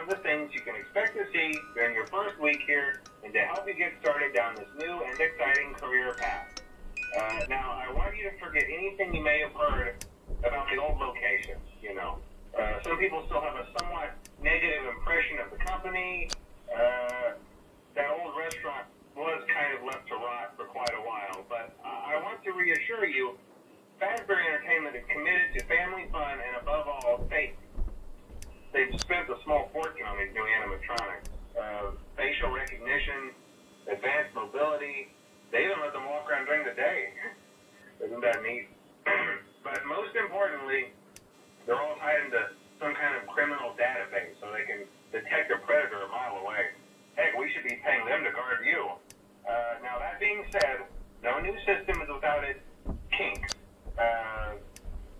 the things you can expect to see during your first week here and to help you get started down this new and exciting career path. Now, I want you to forget anything you may have heard about the old locations, you know. Some people still have a somewhat negative impression of the company. That old restaurant was kind of left to rot for quite a while, but I want to reassure you, Fazbear Entertainment is committed to family fun and above all, safety. They've spent a small fortune on these new animatronics. Facial recognition, advanced mobility. They even let them walk around during the day. Isn't that neat? But most importantly, they're all tied into some kind of criminal database so they can detect a predator a mile away. Heck, we should be paying them to guard you. Now, that being said, no new system is without its kinks.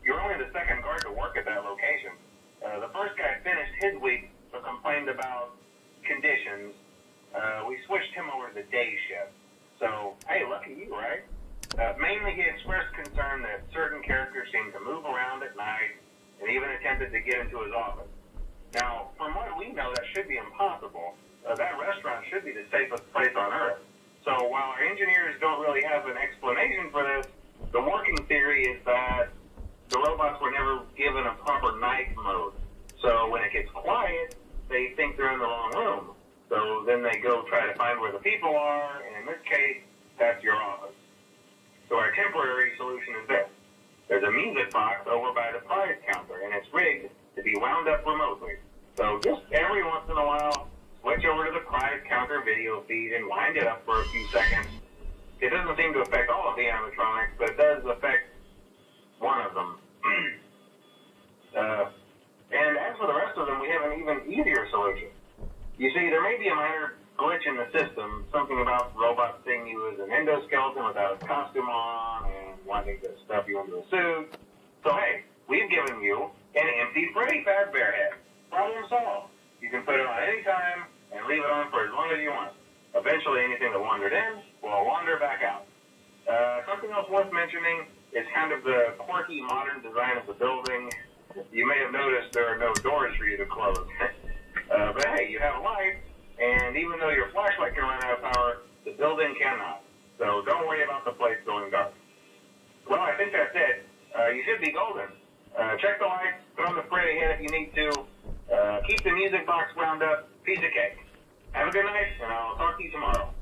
You're only the second guard to work at that location. The first guy finished his week but complained about conditions. We switched him over to the day shift. So, hey, lucky you, right? Mainly he expressed concern that certain characters seemed to move around at night and even attempted to get into his office. Now, from what we know, that should be impossible. That restaurant should be the safest place on Earth. So while our engineers don't really have an explanation for this, the working theory is that the robots were never given a proper night mode. So when it gets quiet, they think they're in the wrong room. So then they go try to find where the people are, and in this case, that's your office. So our temporary solution is this. There's a music box over by the prize counter, and it's rigged to be wound up remotely. So just every once in a while, switch over to the prize counter video feed and wind it up for a few seconds. It doesn't seem to affect all of the animatronics, but it does affect one of them. And as for the rest of them, we have an even easier solution. You see, there may be a minor glitch in the system, something about robots seeing you as an endoskeleton without a costume on and wanting to stuff you into a suit. So hey, we've given you an empty Freddy Fazbear head. Problem solved. You can put it on any time and leave it on for as long as you want. Eventually, anything that wandered in will wander back out. Something else worth mentioning is kind of the quirky modern design of the building. You may have noticed there are no doors for you to close. But hey, you have a light, and even though your flashlight can run out of power, the building cannot. So don't worry about the place going dark. Well, I think that's it. You should be golden. Check the lights, put on the Freddy head if you need to. Keep the music box wound up. Piece of cake. Have a good night, and I'll talk to you tomorrow.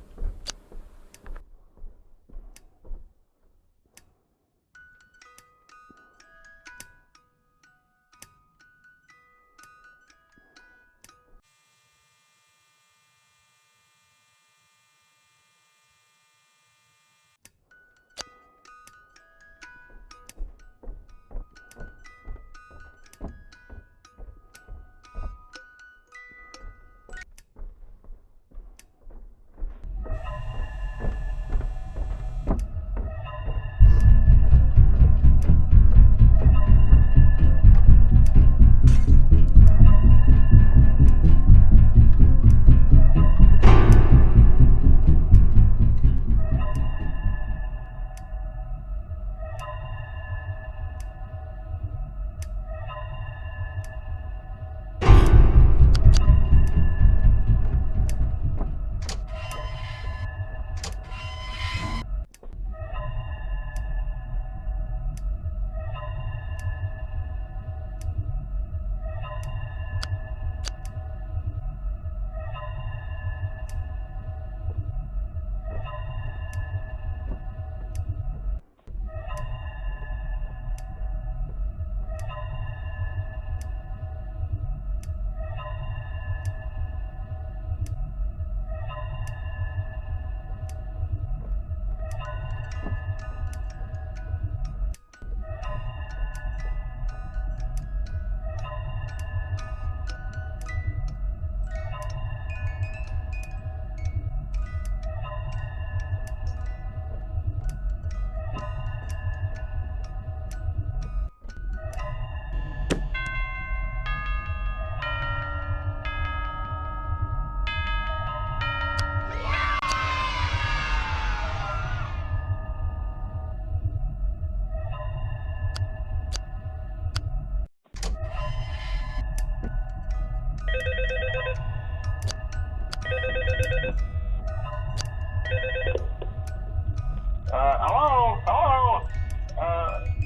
Hello? Hello?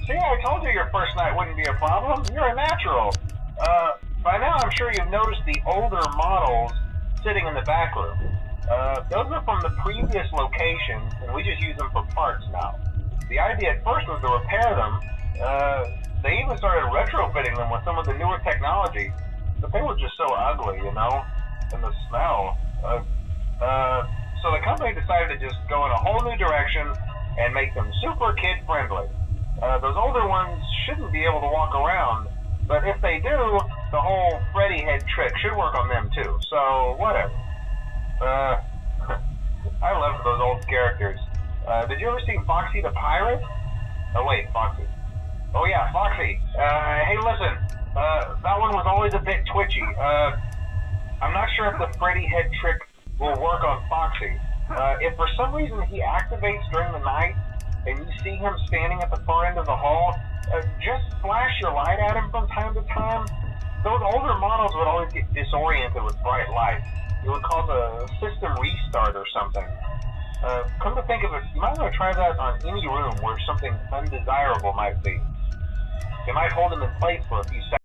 See, I told you your first night wouldn't be a problem. You're a natural. By now I'm sure you've noticed the older models sitting in the back room. Those are from the previous location, and we just use them for parts now. The idea at first was to repair them. They even started retrofitting them with some of the newer technology, but they were just so ugly, you know? And the smell. So the company decided to just go in a whole new direction and make them super kid-friendly. Those older ones shouldn't be able to walk around, but if they do, the whole Freddy head trick should work on them too, so whatever. I loved those old characters. Did you ever see Foxy the Pirate? Oh wait, Foxy. Oh yeah, Foxy. Hey listen, that one was always a bit twitchy. I'm not sure if the Freddy head trick will work on Foxy. If for some reason he activates during the night, and you see him standing at the far end of the hall, just flash your light at him from time to time. Those older models would always get disoriented with bright lights. It would cause a system restart or something. Come to think of it, you might want to try that on any room where something undesirable might be. It might hold him in place for a few seconds.